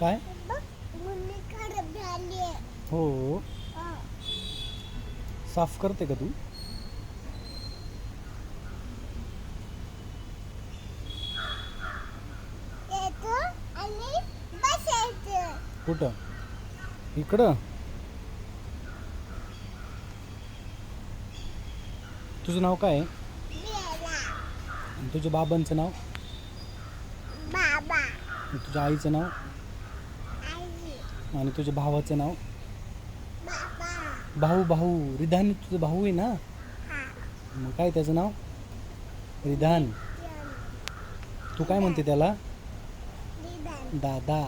काय हो साफ करते का तू? कुठं? इकडं? तुझं नाव काय आहे? आणि तुझ्या बाबांचं नाव? आणि तुझ्या आईचं नाव? आणि तुझ्या भावाचं नाव? भाऊ रिधान तुझं भाऊ आहे ना? मग काय त्याचं नाव? रिधान. तू काय म्हणते त्याला? दादा.